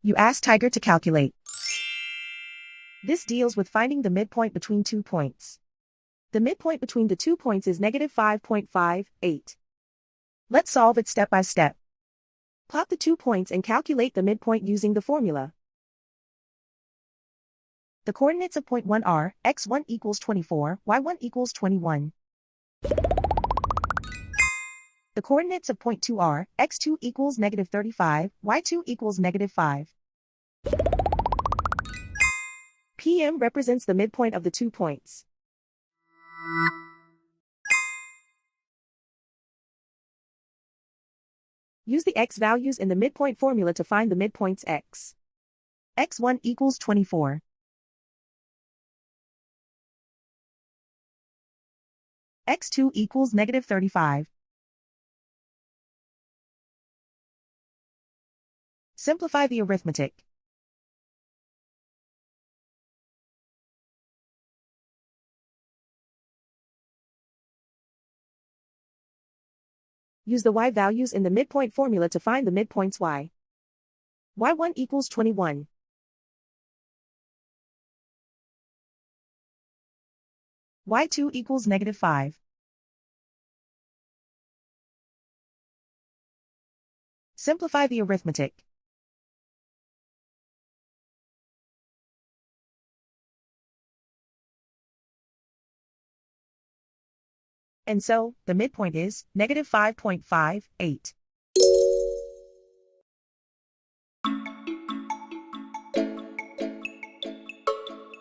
You ask Tiger to calculate. This deals with finding the midpoint between 2 points. The midpoint between the 2 points is -5.58. Let's solve it step by step. Plot the 2 points and calculate the midpoint using the formula. The coordinates of point 1 are x1 equals 24, y1 equals 21. The coordinates of point 2 are x2 equals -35, y2 equals -5. PM represents the midpoint of the 2 points. Use the x values in the midpoint formula to find the midpoints x. x1 equals 24. x2 equals -35. Simplify the arithmetic. Use the y values in the midpoint formula to find the midpoints y. y1 equals 21. y2 equals -5. Simplify the arithmetic. And so, the midpoint is -5.58.